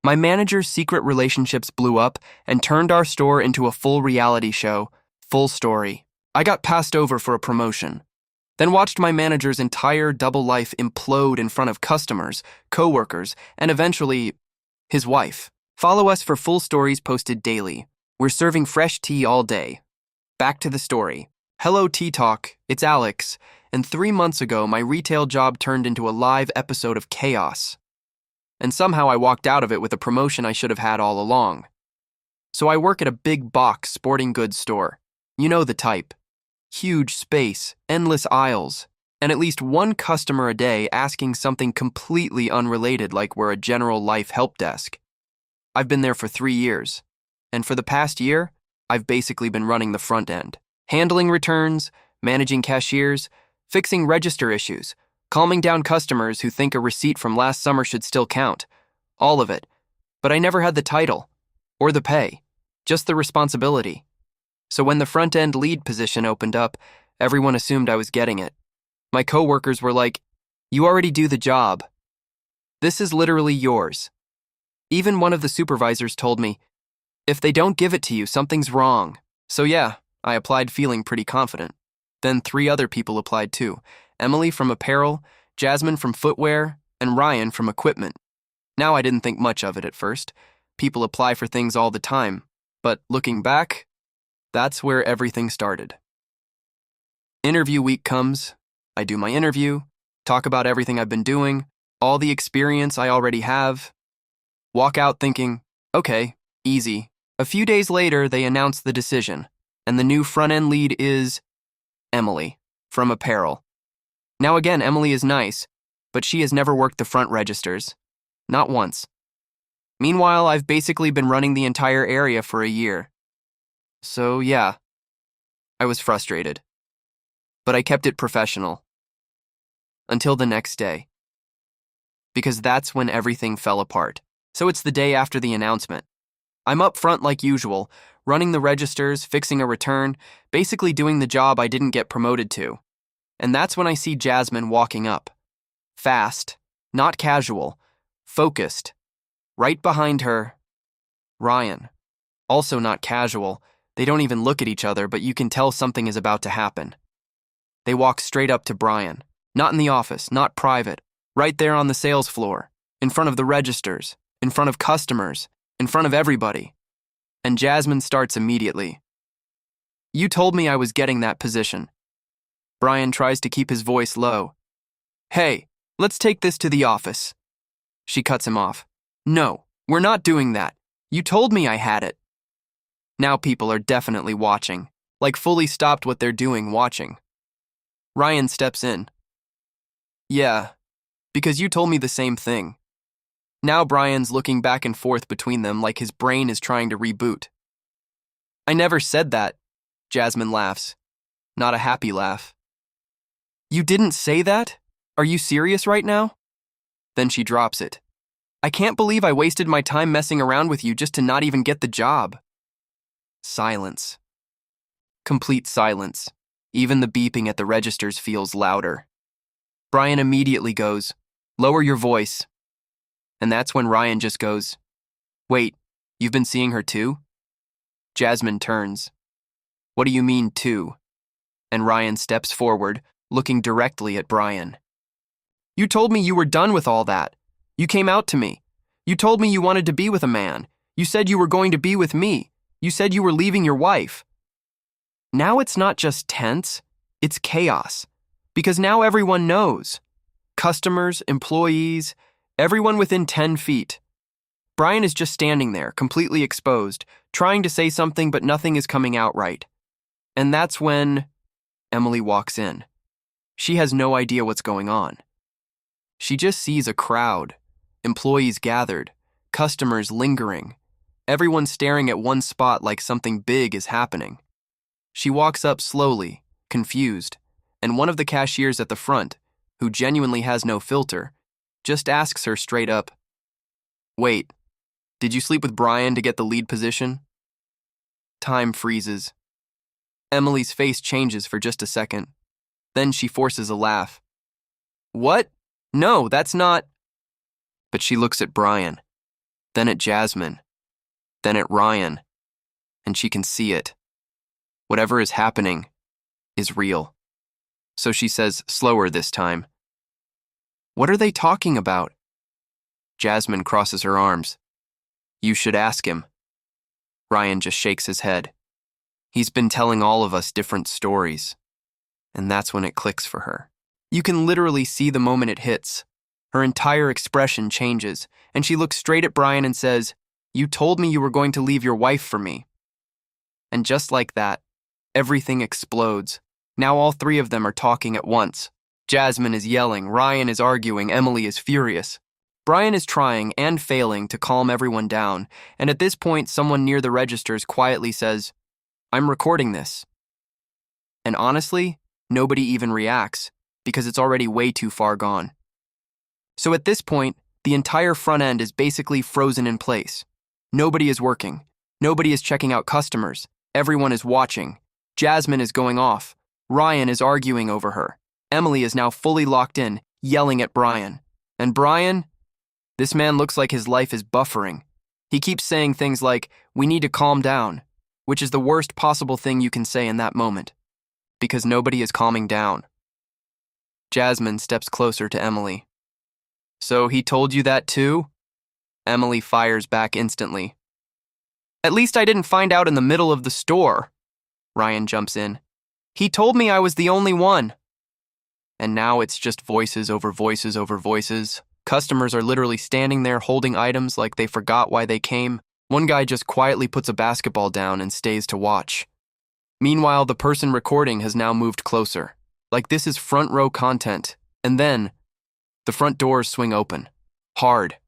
My manager's secret relationships blew up and turned our store into a full reality show, full story. I got passed over for a promotion, then watched my manager's entire double life implode in front of customers, coworkers, and eventually, his wife. Follow us for full stories posted daily. We're serving fresh tea all day. Back to the story. Hello, Tea Talk. It's Alex. And 3 months ago, my retail job turned into a live episode of chaos. And somehow I walked out of it with a promotion I should have had all along. So I work at a big box sporting goods store. You know the type. Huge space, endless aisles, and at least one customer a day asking something completely unrelated like we're a general life help desk. I've been there for 3 years, and for the past year, I've basically been running the front end, handling returns, managing cashiers, fixing register issues, calming down customers who think a receipt from last summer should still count. All of it. But I never had the title, or the pay, just the responsibility. So when the front-end lead position opened up, everyone assumed I was getting it. My coworkers were like, "You already do the job. This is literally yours." Even one of the supervisors told me, "If they don't give it to you, something's wrong." So yeah, I applied feeling pretty confident. Then 3 other people applied too. Emily from apparel, Jasmine from footwear, and Ryan from equipment. Now I didn't think much of it at first. People apply for things all the time. But looking back, that's where everything started. Interview week comes. I do my interview, talk about everything I've been doing, all the experience I already have. Walk out thinking, okay, easy. A few days later, they announce the decision, and the new front-end lead is Emily from apparel. Now again, Emily is nice, but she has never worked the front registers. Not once. Meanwhile, I've basically been running the entire area for a year. So yeah, I was frustrated. But I kept it professional. Until the next day. Because that's when everything fell apart. So it's the day after the announcement. I'm up front like usual, running the registers, fixing a return, basically doing the job I didn't get promoted to. And that's when I see Jasmine walking up. Fast, not casual, focused. Right behind her, Ryan. Also not casual. They don't even look at each other, but you can tell something is about to happen. They walk straight up to Brian. Not in the office, not private. Right there on the sales floor. In front of the registers. In front of customers. In front of everybody. And Jasmine starts immediately. "You told me I was getting that position." Brian tries to keep his voice low. "Hey, let's take this to the office." She cuts him off. "No, we're not doing that. You told me I had it." Now people are definitely watching, like fully stopped what they're doing watching. Ryan steps in. "Yeah, because you told me the same thing." Now Brian's looking back and forth between them like his brain is trying to reboot. "I never said that." Jasmine laughs. Not a happy laugh. "You didn't say that? Are you serious right now?" Then she drops it. "I can't believe I wasted my time messing around with you just to not even get the job." Silence. Complete silence. Even the beeping at the registers feels louder. Brian immediately goes, "Lower your voice." And that's when Ryan just goes, "Wait, you've been seeing her too?" Jasmine turns. "What do you mean too?" And Ryan steps forward, looking directly at Brian. "You told me you were done with all that. You came out to me. You told me you wanted to be with a man. You said you were going to be with me. You said you were leaving your wife." Now it's not just tense, it's chaos. Because now everyone knows. Customers, employees, everyone within 10 feet. Brian is just standing there, completely exposed, trying to say something but nothing is coming out right. And that's when Emily walks in. She has no idea what's going on. She just sees a crowd, employees gathered, customers lingering, everyone staring at one spot like something big is happening. She walks up slowly, confused, and one of the cashiers at the front, who genuinely has no filter, just asks her straight up, "Wait, did you sleep with Brian to get the lead position?" Time freezes. Emily's face changes for just a second. Then she forces a laugh. "What? No, that's not..." But she looks at Brian. then at Jasmine, then at Ryan, and she can see it. Whatever is happening is real. So she says, slower this time, "What are they talking about?" Jasmine crosses her arms. "You should ask him." Ryan just shakes his head. He's been telling all of us different stories. And that's when it clicks for her. You can literally see the moment it hits. Her entire expression changes, and she looks straight at Brian and says, "You told me you were going to leave your wife for me." And just like that, everything explodes. Now all three of them are talking at once. Jasmine is yelling, Ryan is arguing, Emily is furious. Brian is trying and failing to calm everyone down, and at this point someone near the registers quietly says, "I'm recording this." And honestly, nobody even reacts, because it's already way too far gone. So at this point, the entire front end is basically frozen in place. Nobody is working. Nobody is checking out customers. Everyone is watching. Jasmine is going off. Ryan is arguing over her. Emily is now fully locked in, yelling at Brian. And Brian? This man looks like his life is buffering. He keeps saying things like, "We need to calm down," which is the worst possible thing you can say in that moment, because nobody is calming down. Jasmine steps closer to Emily. "So he told you that too?" Emily fires back instantly. "At least I didn't find out in the middle of the store." Ryan jumps in. "He told me I was the only one." And now it's just voices over voices over voices. Customers are literally standing there holding items like they forgot why they came. One guy just quietly puts a basketball down and stays to watch. Meanwhile, the person recording has now moved closer. Like this is front row content. And then, the front doors swing open. Hard.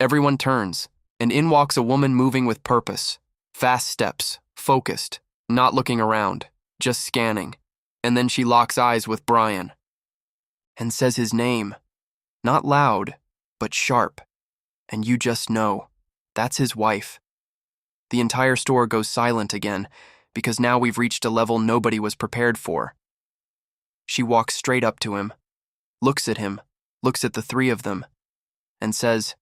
Everyone turns, and in walks a woman moving with purpose. Fast steps, focused, not looking around, just scanning. And then she locks eyes with Brian. And says his name. Not loud, but sharp. And you just know, that's his wife. The entire store goes silent again, because now we've reached a level nobody was prepared for. She walks straight up to him, looks at him, looks at the three of them, and says,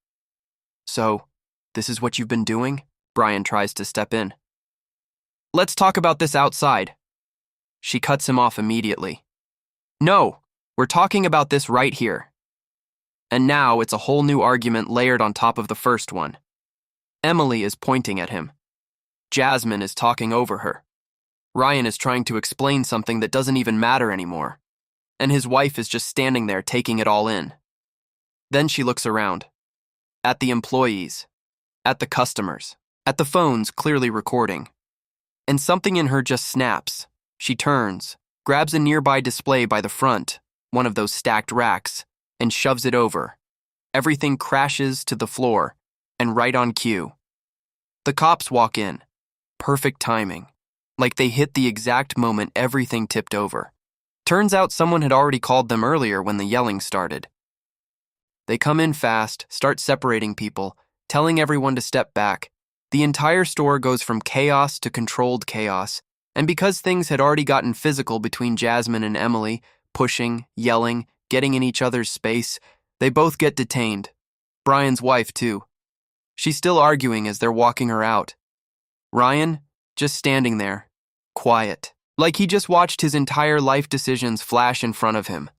"So, this is what you've been doing?" Brian tries to step in. "Let's talk about this outside." She cuts him off immediately. "No, we're talking about this right here." And now it's a whole new argument layered on top of the first one. Emily is pointing at him. Jasmine is talking over her. Ryan is trying to explain something that doesn't even matter anymore. And his wife is just standing there taking it all in. Then she looks around. At the employees. At the customers. At the phones clearly recording. And something in her just snaps. She turns, grabs a nearby display by the front, one of those stacked racks, and shoves it over. Everything crashes to the floor, and right on cue. The cops walk in. Perfect timing. Like they hit the exact moment everything tipped over. Turns out someone had already called them earlier when the yelling started. They come in fast, start separating people, telling everyone to step back. The entire store goes from chaos to controlled chaos, and because things had already gotten physical between Jasmine and Emily, pushing, yelling, getting in each other's space, they both get detained. Brian's wife, too. She's still arguing as they're walking her out. Ryan, just standing there, quiet, like he just watched his entire life decisions flash in front of him.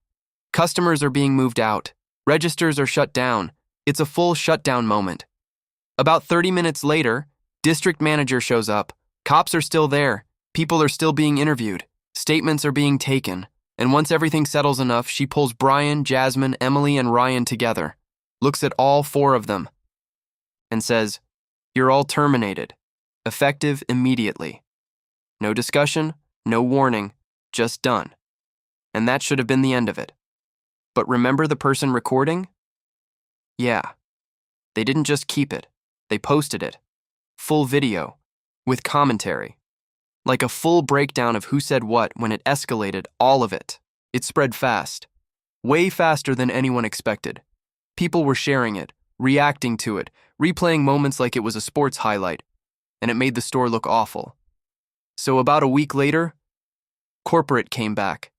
Customers are being moved out. Registers are shut down. It's a full shutdown moment. About 30 minutes later, district manager shows up. Cops are still there. People are still being interviewed. Statements are being taken. And once everything settles enough, she pulls Brian, Jasmine, Emily, and Ryan together, looks at all four of them, and says, "You're all terminated. Effective immediately. No discussion, no warning, just done." And that should have been the end of it. But remember the person recording? Yeah. They didn't just keep it. They posted it. Full video. With commentary. Like a full breakdown of who said what when it escalated, all of it. It spread fast. Way faster than anyone expected. People were sharing it, reacting to it, replaying moments like it was a sports highlight, and it made the store look awful. So about a week later, corporate came back,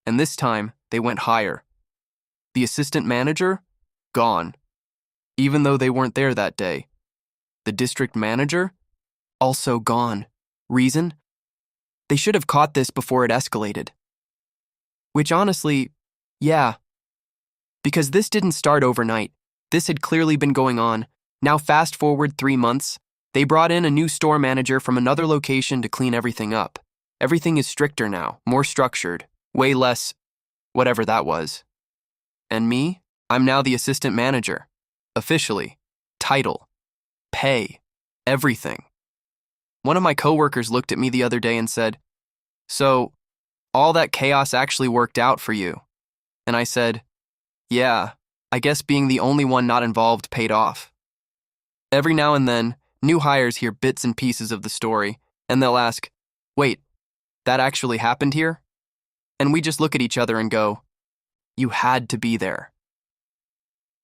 and this time they went higher. The assistant manager? Gone. Even though they weren't there that day, The district manager? Also gone. Reason? They should have caught this before it escalated. Which honestly, yeah. Because this didn't start overnight. This had clearly been going on. Now fast forward 3 months, they brought in a new store manager from another location to clean everything up. Everything is stricter now, more structured, way less, whatever that was. And me? I'm now the assistant manager. Officially. Title. Pay. Everything. One of my coworkers looked at me the other day and said, "So, all that chaos actually worked out for you?" And I said, "Yeah, I guess being the only one not involved paid off." Every now and then, new hires hear bits and pieces of the story, and they'll ask, "Wait, that actually happened here?" And we just look at each other and go, "You had to be there."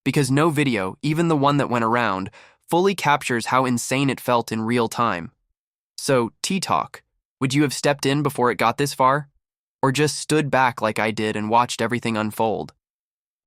Because no video, even the one that went around, fully captures how insane it felt in real time. So, T-Talk, would you have stepped in before it got this far? Or just stood back like I did and watched everything unfold?